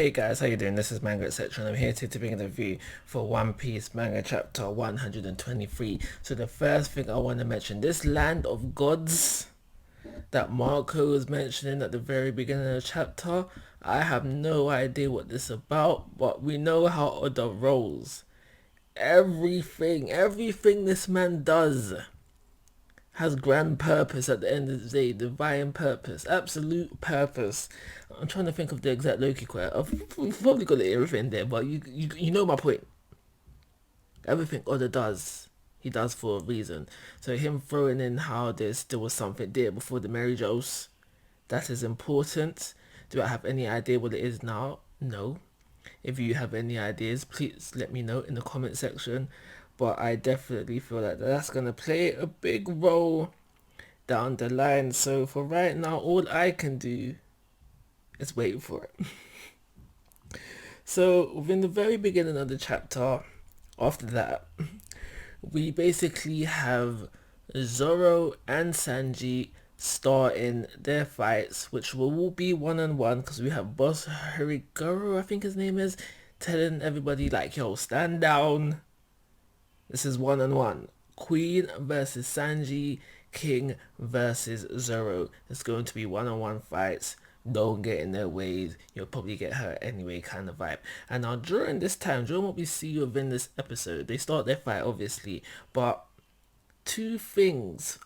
Hey guys, how you doing? This is Manga etc. and I'm here to bring a review for One Piece manga chapter 123. So the first thing I want to mention, this land of gods that Marco was mentioning at the very beginning of the chapter, I have no idea what this is about, but we know how Oda rolls. Everything this man does has grand purpose at the end of the day, divine purpose, absolute purpose. I'm trying to think of the exact Loki quote. I've probably got everything there, but you know my point. Everything Oda does, he does for a reason. So him throwing in how there was something there before the Mary Joes, that is important. Do I have any idea what it is now? No. If you have any ideas, please let me know in the comment section. But I definitely feel like that's going to play a big role down the line. So for right now, all I can do is wait for it. So within the very beginning of the chapter, after that, we basically have Zoro and Sanji starting their fights, which will all be one-on-one because we have Boss Hirigoro, I think his name is, telling everybody like, yo, stand down. This is one-on-one. Queen versus Sanji, King versus Zoro. It's going to be one-on-one fights. Don't get in their ways. You'll probably get hurt anyway, kind of vibe. And now during this time, during what we see within this episode, they start their fight obviously, but two things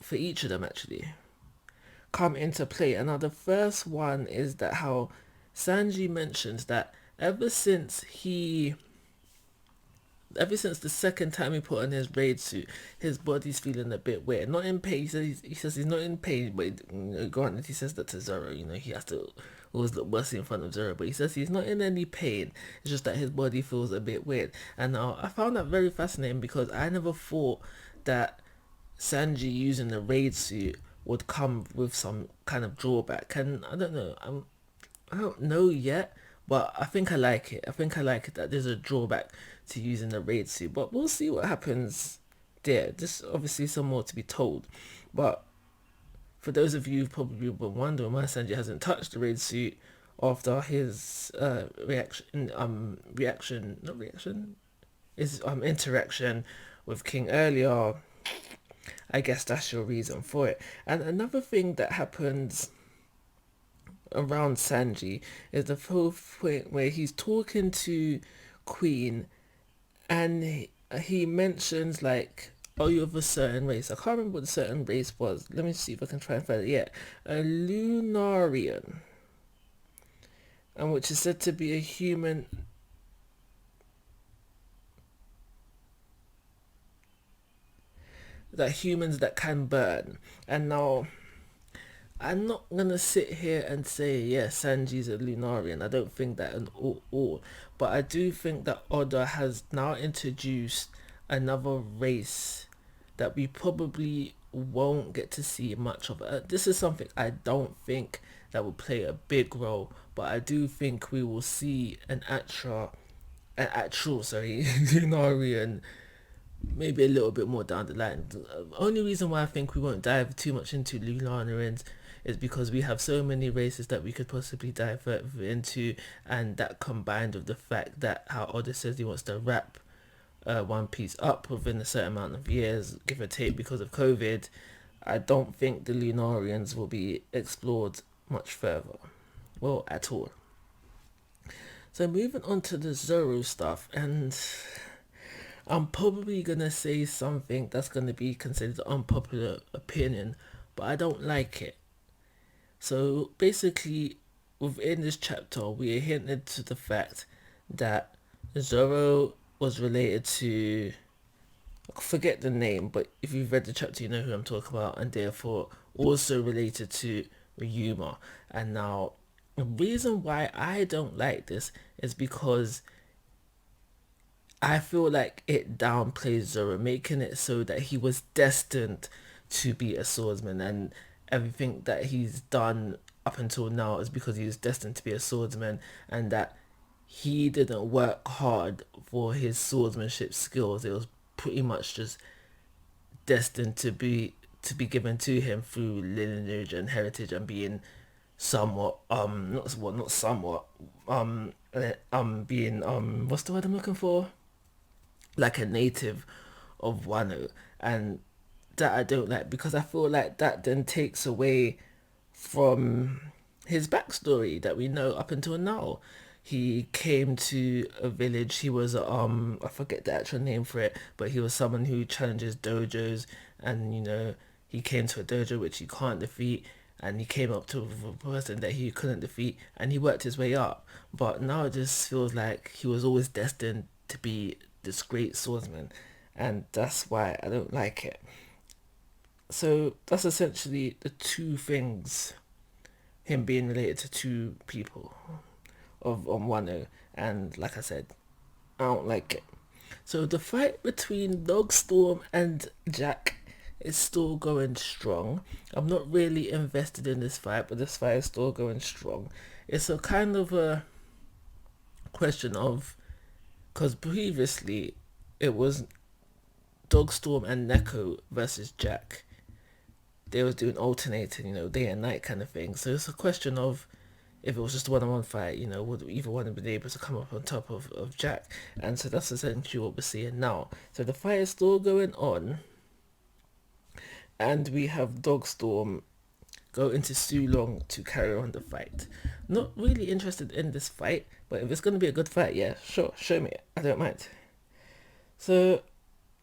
for each of them actually come into play. And now the first one is that how Sanji mentions that ever since the second time he put on his raid suit, his body's feeling a bit weird. Not in pain. He says he's not in pain, but granted, he says that to Zoro. He has to always look busty in front of Zoro, but he says he's not in any pain. It's just that his body feels a bit weird. And now I found that very fascinating because I never thought that Sanji using the raid suit would come with some kind of drawback. And I don't know. I don't know yet, but I think I like it. I think I like it that there's a drawback to using the raid suit, but we'll see what happens there. There's obviously some more to be told, but for those of you who've probably been wondering why Sanji hasn't touched the raid suit after his interaction with King earlier, I guess that's your reason for it. And another thing that happens around Sanji is the whole point where he's talking to Queen and he mentions like, oh, you're of a certain race. I can't remember what the certain race was. Let me see if I can try and find it. Yeah, a Lunarian, and which is said to be a human. That humans that can burn. And now I'm not gonna sit here and say yes, Sanji's a Lunarian. I don't think that at all. But I do think that Oda has now introduced another race that we probably won't get to see much of. This is something I don't think that will play a big role, but I do think we will see an actual Lunarian maybe a little bit more down the line. The only reason why I think we won't dive too much into Lunarians is because we have so many races that we could possibly dive further into, and that combined with the fact that how Oda says he wants to wrap One Piece up within a certain amount of years, give or take, because of COVID, I don't think the Lunarians will be explored much further. Well, at all. So moving on to the Zoro stuff, and I'm probably gonna say something that's gonna be considered unpopular opinion, but I don't like it. So basically, within this chapter, we are hinted to the fact that Zoro was related to, I forget the name, but if you've read the chapter, you know who I'm talking about, and therefore also related to Ryuma. And now, the reason why I don't like this is because I feel like it downplays Zoro, making it so that he was destined to be a swordsman, and everything that he's done up until now is because he was destined to be a swordsman, and that he didn't work hard for his swordsmanship skills. It was pretty much just destined to be given to him through lineage and heritage and being somewhat not somewhat being what's the word I'm looking for, like a native of Wano, and that I don't like because I feel like that then takes away from his backstory that we know up until now. He came to a village. He was I forget the actual name for it, but he was someone who challenges dojos, and he came to a dojo which he can't defeat, and he came up to a person that he couldn't defeat, and he worked his way up. But now it just feels like he was always destined to be this great swordsman, and that's why I don't like it. So that's essentially the two things, him being related to two people of on Wano, and like I said, I don't like it. So the fight between Dogstorm and Jack is still going strong. I'm not really invested in this fight, but this fight is still going strong. It's a kind of a question of, because previously it was Dogstorm and Neko versus Jack. They was doing alternating, day and night kind of thing. So it's a question of, if it was just a one-on-one fight, would either one have been able to come up on top of Jack? And so that's essentially what we're seeing now. So the fight is still going on, and we have Dogstorm go into Sulong to carry on the fight. Not really interested in this fight, but if it's going to be a good fight, yeah, sure, show me it. I don't mind. So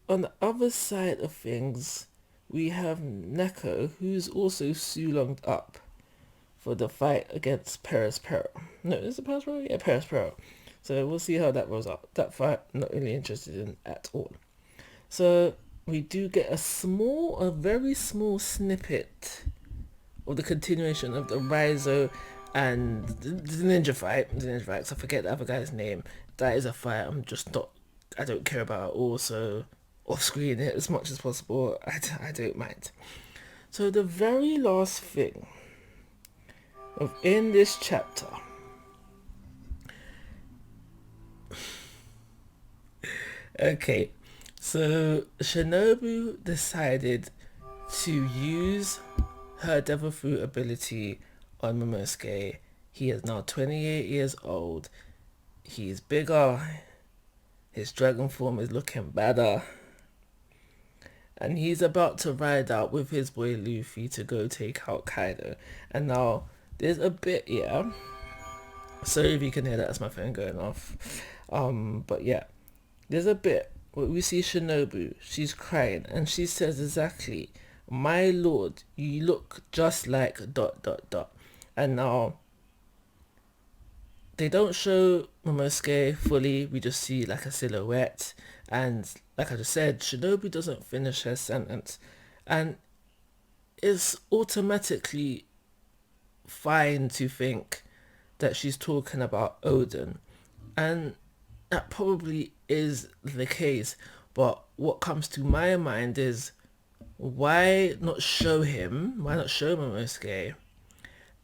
on the other side of things, we have Neko, who's also Sulonged up for the fight against Paris Pero. No, is it Paris Pero? Yeah, Paris Pero. So we'll see how that rolls out. That fight, not really interested in at all. So we do get a very small snippet of the continuation of the Raizo and the ninja fight. The ninja fight, so I forget the other guy's name. That is a fight I don't care about. Also, off screen it as much as possible. I don't mind. So the very last thing in this chapter, okay, so Shinobu decided to use her Devil Fruit ability on Momosuke. He is now 28 years old. He's bigger. His dragon form is looking better. And he's about to ride out with his boy Luffy to go take out Kaido. And now, there's a bit, yeah. Sorry if you can hear that, that's my phone going off. But yeah, there's a bit where we see Shinobu. She's crying, and she says exactly, "My lord, you look just like ... And now, they don't show Momosuke fully. We just see like a silhouette. And like I just said, Shinobu doesn't finish her sentence. And it's automatically fine to think that she's talking about Oden. And that probably is the case. But what comes to my mind is, why not show him? Why not show Momosuke?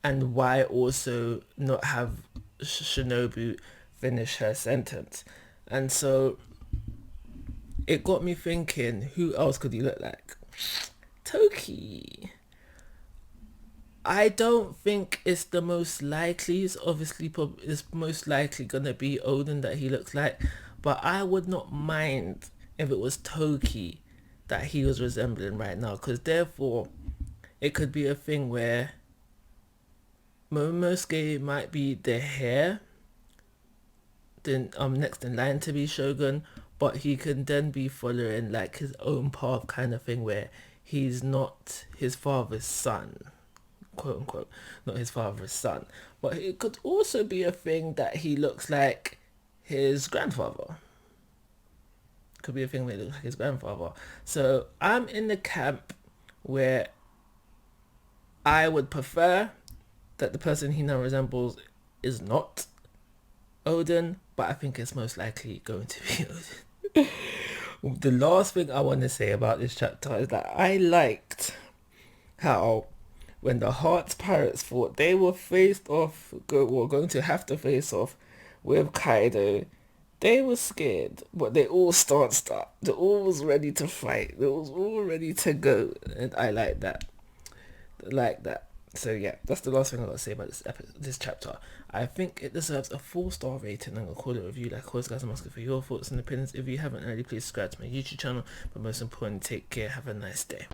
And why also not have Shinobu finish her sentence? And so it got me thinking, who else could he look like? Toki. I don't think it's the most likely. It's obviously it's most likely gonna be Oden that he looks like, but I would not mind if it was Toki that he was resembling right now, because therefore it could be a thing where Momosuke might be the heir, then next in line to be Shogun, but he can then be following like his own path kind of thing, where he's not his father's son, quote unquote, not his father's son. But it could also be a thing that he looks like his grandfather. Could be a thing where he looks like his grandfather. So I'm in the camp where I would prefer that the person he now resembles is not Oden, but I think it's most likely going to be Oden. The last thing I want to say about this chapter is that I liked how when the Hearts Pirates thought they were going to have to face off with Kaido, they were scared, but they all stanced up. They all was ready to fight. They was all ready to go, and I like that. So yeah, that's the last thing I got to say about this chapter. I think it deserves a 4-star rating. I'm gonna call it a review. Like always, guys, I'm asking for your thoughts and opinions. If you haven't already, please subscribe to my YouTube channel. But most important, take care. Have a nice day.